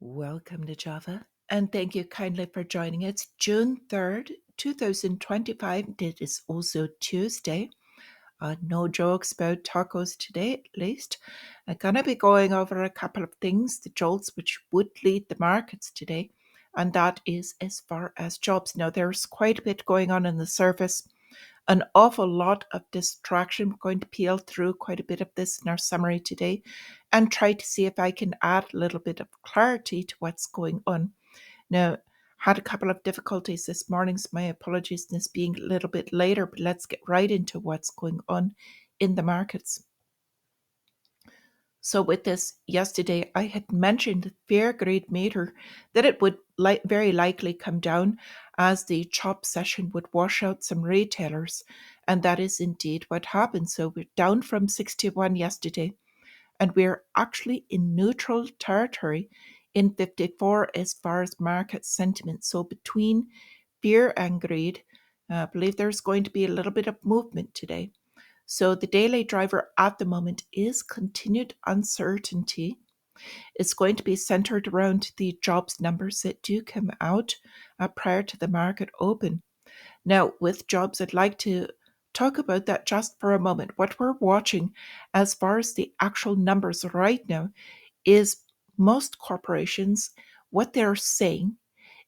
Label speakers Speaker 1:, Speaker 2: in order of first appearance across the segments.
Speaker 1: Welcome to Java, and thank you kindly for joining. It's June 3rd, 2025. It is also Tuesday. No jokes about tacos today, at least. I'm going to be going over a couple of things, the jolts which would lead the markets today, and that is as far as jobs. Now, there's quite a bit going on in the surface, an awful lot of distraction. We're going to peel through quite a bit of this in our summary today and try to see if I can add a little bit of clarity to what's going on. Now, had a couple of difficulties this morning, so my apologies in this being a little bit later, but let's get right into what's going on in the markets. So with this, yesterday I had mentioned the fair grade meter that it would very likely come down as the chop session would wash out some retailers, and that is indeed what happened. So we're down from 61 yesterday, and we're actually in neutral territory in 54 as far as market sentiment. So between fear and greed, I believe there's going to be a little bit of movement today. So the daily driver at the moment is continued uncertainty. It's going to be centered around the jobs numbers that do come out prior to the market open. Now, with jobs, I'd like to talk about that just for a moment. What we're watching as far as the actual numbers right now is most corporations, what they're saying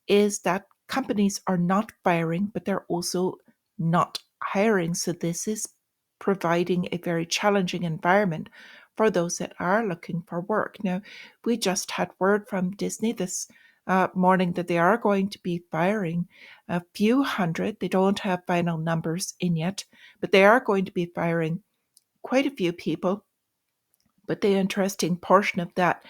Speaker 1: is that companies are not firing, but they're also not hiring. So this is providing a very challenging environment for those that are looking for work. Now, we just had word from Disney this morning that they are going to be firing a few hundred. They don't have final numbers in yet, but they are going to be firing quite a few people. But the interesting portion of that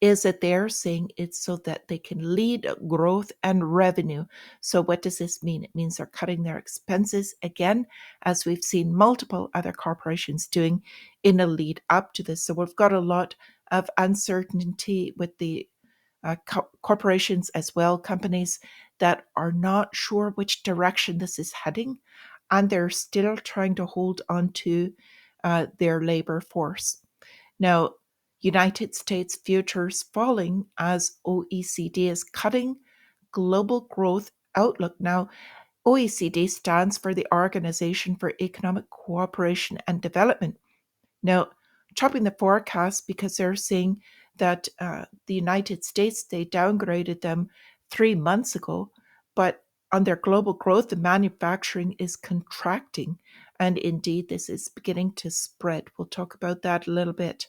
Speaker 1: is that they're saying it's so that they can lead growth and revenue. So, what does this mean? It means they're cutting their expenses again, as we've seen multiple other corporations doing in a lead up to this. So, we've got a lot of uncertainty with the corporations as well, companies that are not sure which direction this is heading, and they're still trying to hold on to their labor force. Now, United States futures falling as OECD is cutting global growth outlook. Now, OECD stands for the Organization for Economic Cooperation and Development. Now, chopping the forecast because they're saying that the United States, they downgraded them 3 months ago, but on their global growth, the manufacturing is contracting. And indeed, this is beginning to spread. We'll talk about that a little bit.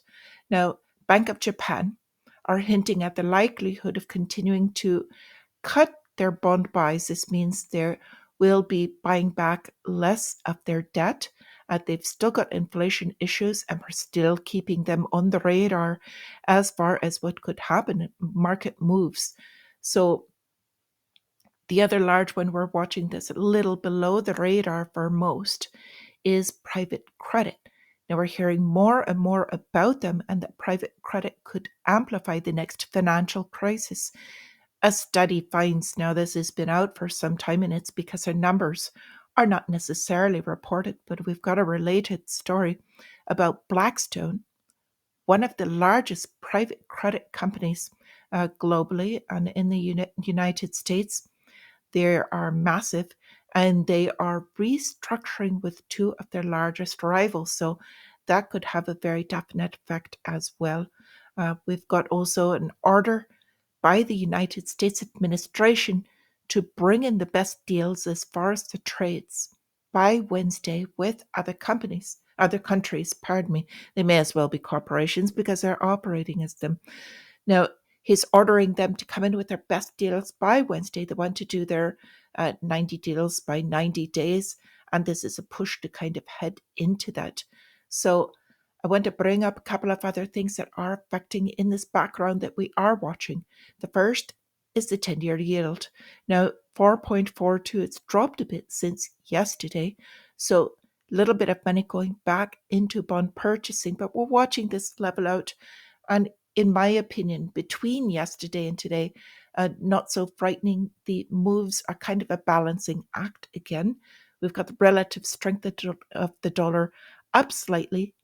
Speaker 1: Now, Bank of Japan are hinting at the likelihood of continuing to cut their bond buys. This means they will be buying back less of their debt. They've still got inflation issues, and we're still keeping them on the radar as far as what could happen in market moves. So the other large one we're watching that's a little below the radar for most is private credit. Now we're hearing more and more about them, and that private credit could amplify the next financial crisis. A study finds, now this has been out for some time, and it's because our numbers are not necessarily reported, but we've got a related story about Blackstone, one of the largest private credit companies globally and in the United States. They are massive, and they are restructuring with two of their largest rivals. So that could have a very definite effect as well. We've got also an order by the United States administration to bring in the best deals as far as the trades by Wednesday with other countries, pardon me. They may as well be corporations because they're operating as them. Now, he's ordering them to come in with their best deals by Wednesday. They want to do their 90 deals by 90 days. And this is a push to kind of head into that. So I want to bring up a couple of other things that are affecting in this background that we are watching. The first is the 10-year yield. Now, 4.42, it's dropped a bit since yesterday. So a little bit of money going back into bond purchasing, but we're watching this level out. And in my opinion, between yesterday and today, not so frightening. The moves are kind of a balancing act again. We've got the relative strength of the dollar up slightly.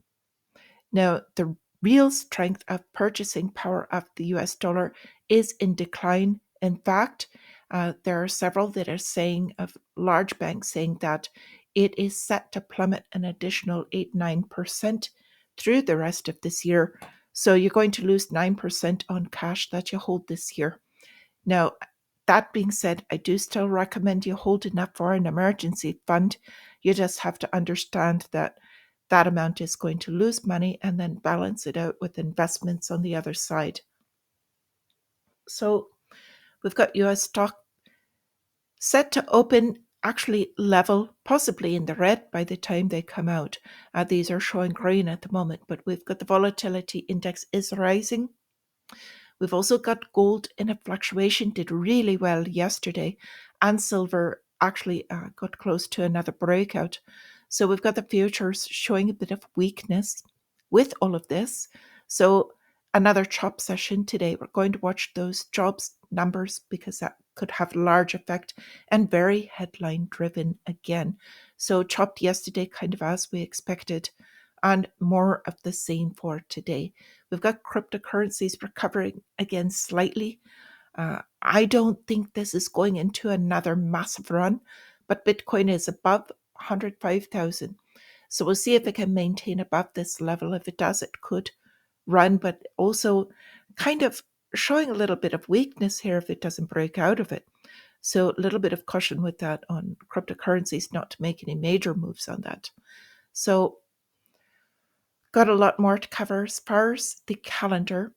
Speaker 1: Now, the real strength of purchasing power of the US dollar is in decline. In fact, there are several that are saying, of large banks saying, that it is set to plummet an additional 8-9% through the rest of this year. So you're going to lose 9% on cash that you hold this year. Now, that being said, I do still recommend you hold enough for an emergency fund. You just have to understand that that amount is going to lose money and then balance it out with investments on the other side. So we've got US stock set to open actually level, possibly in the red by the time they come out. These are showing green at the moment, but we've got the volatility index is rising. We've also got gold in a fluctuation, did really well yesterday, and silver actually got close to another breakout. So we've got the futures showing a bit of weakness with all of this. So another chop session today. We're going to watch those jobs numbers because that could have large effect, and very headline driven again. So chopped yesterday, kind of as we expected, and more of the same for today. We've got cryptocurrencies recovering again slightly. I don't think this is going into another massive run, but Bitcoin is above 105,000. So we'll see if it can maintain above this level. If it does, it could run, but also kind of showing a little bit of weakness here if it doesn't break out of it. So a little bit of caution with that on cryptocurrencies, not to make any major moves on that. So got a lot more to cover. As far as the calendar,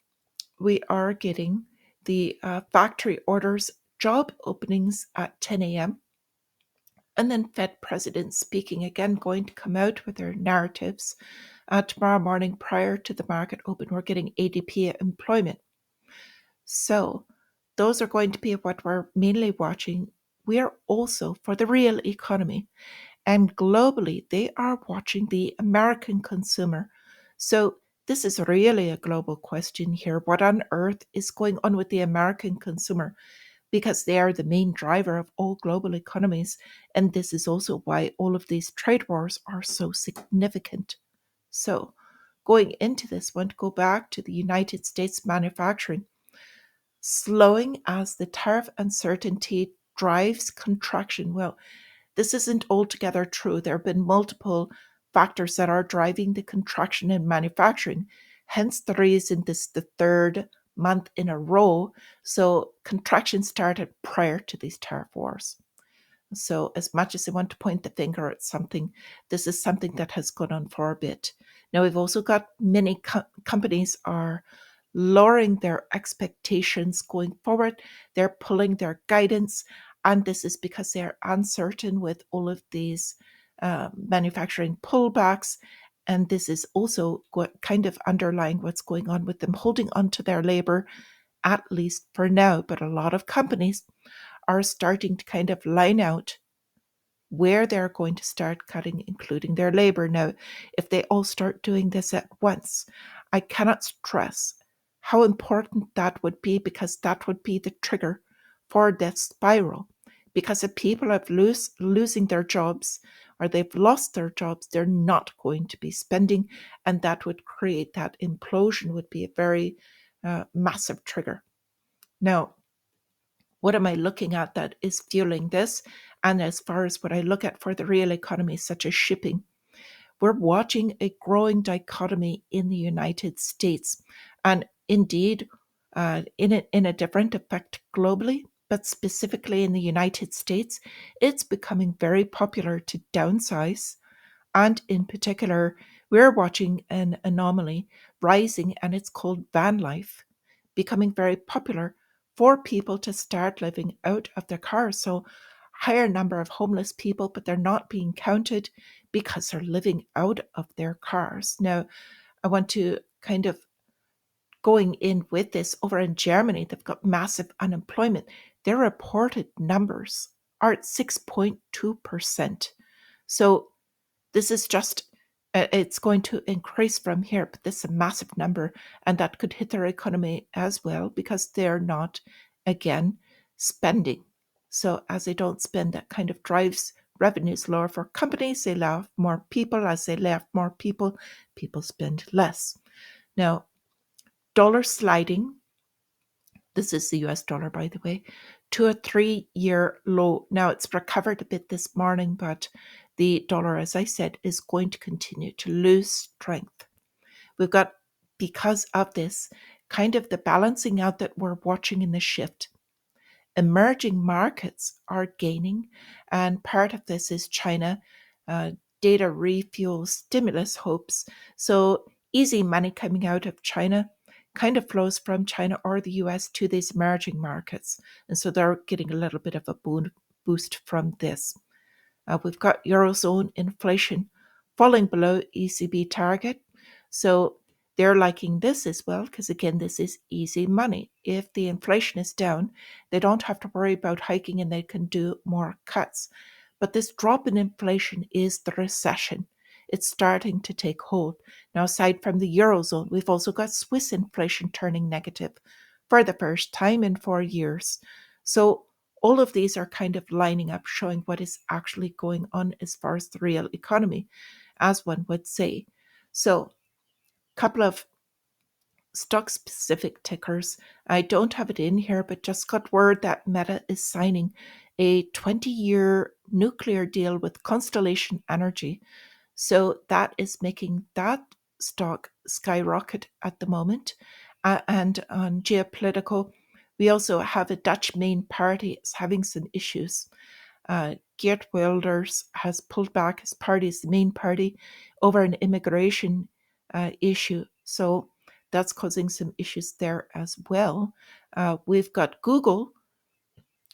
Speaker 1: we are getting the factory orders job openings at 10 a.m. And then Fed president speaking again, going to come out with their narratives. Tomorrow morning, prior to the market open, we're getting ADP employment. So those are going to be what we're mainly watching. We are also, for the real economy, and globally, they are watching the American consumer. So this is really a global question here. What on earth is going on with the American consumer? Because they are the main driver of all global economies. And this is also why all of these trade wars are so significant. So going into this, want to go back to the United States manufacturing. Slowing as the tariff uncertainty drives contraction. Well, this isn't altogether true. There have been multiple factors that are driving the contraction in manufacturing. Hence the reason this is the third month in a row. So contraction started prior to these tariff wars. So as much as I want to point the finger at something, this is something that has gone on for a bit. Now we've also got many companies are lowering their expectations going forward. They're pulling their guidance, and this is because they're uncertain with all of these manufacturing pullbacks. And this is also kind of underlying what's going on with them holding onto their labor, at least for now. But a lot of companies are starting to kind of line out where they're going to start cutting, including their labor. Now, if they all start doing this at once, I cannot stress how important that would be, because that would be the trigger for that spiral. Because if people are losing their jobs, or they've lost their jobs, they're not going to be spending, and that would create that implosion, would be a very massive trigger. Now, what am I looking at that is fueling this? And as far as what I look at for the real economy, such as shipping, we're watching a growing dichotomy in the United States. And indeed, in a different effect globally, but specifically in the United States, it's becoming very popular to downsize. And in particular, we're watching an anomaly rising, and it's called van life, becoming very popular for people to start living out of their cars. So, higher number of homeless people, but they're not being counted because they're living out of their cars. Now, I want to kind of going in with this over in Germany, they've got massive unemployment. Their reported numbers are at 6.2%. So, this is just, it's going to increase from here, but this is a massive number, and that could hit their economy as well because they're not, again, spending. So as they don't spend, that kind of drives revenues lower for companies. They lay off more people. As they lay off more people, people spend less. Now, dollar sliding, this is the US dollar, by the way, to a 3-year low. Now, it's recovered a bit this morning, but the dollar, as I said, is going to continue to lose strength. We've got, because of this, kind of the balancing out that we're watching in the shift. Emerging markets are gaining, and part of this is China uh, data refuel stimulus hopes. So easy money coming out of China kind of flows from China or the US to these emerging markets. And so they're getting a little bit of a boost from this. We've got Eurozone inflation falling below ECB target. So they're liking this as well, because again, this is easy money. If the inflation is down, they don't have to worry about hiking and they can do more cuts. But this drop in inflation is the recession. It's starting to take hold. Now, aside from the Eurozone, we've also got Swiss inflation turning negative for the first time in 4 years. So all of these are kind of lining up, showing what is actually going on as far as the real economy, as one would say. So, a couple of stock specific tickers. I don't have it in here, but just got word that Meta is signing a 20-year nuclear deal with Constellation Energy. So that is making that stock skyrocket at the moment. And on geopolitical, we also have a Dutch main party is having some issues. Geert Wilders has pulled back his party, is the main party, over an immigration issue. So that's causing some issues there as well. We've got Google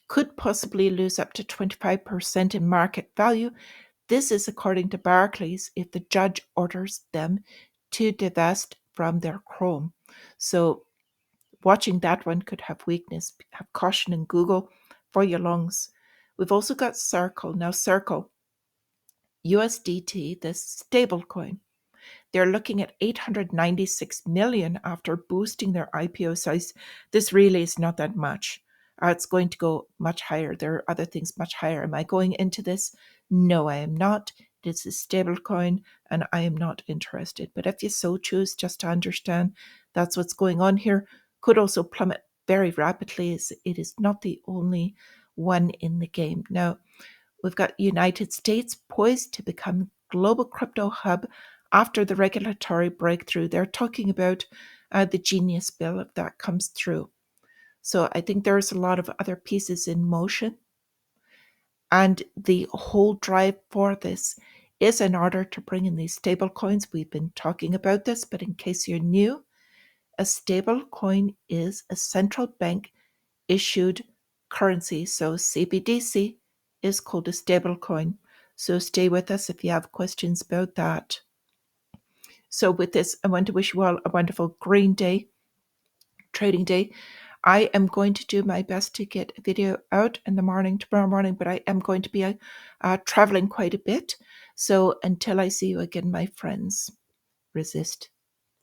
Speaker 1: could possibly lose up to 25% in market value. This is according to Barclays if the judge orders them to divest from their Chrome. So watching that one could have weakness. Have caution in Google for your lungs. We've also got Circle. Now, Circle, USDT, this stable coin, they're looking at 896 million after boosting their IPO size. This really is not that much. It's going to go much higher. There are other things much higher. Am I going into this? No, I am not. It's a stable coin and I am not interested. But if you so choose, just to understand that's what's going on here, could also plummet very rapidly, as it is not the only one in the game. Now, we've got United States poised to become global crypto hub after the regulatory breakthrough. They're talking about the Genius Bill if that comes through. So I think there's a lot of other pieces in motion. And the whole drive for this is in order to bring in these stable coins. We've been talking about this, but in case you're new, a stable coin is a central bank issued currency. So CBDC is called a stable coin. So stay with us if you have questions about that. So with this, I want to wish you all a wonderful green day, trading day. I am going to do my best to get a video out in the morning, tomorrow morning, but I am going to be traveling quite a bit. So until I see you again, my friends, resist.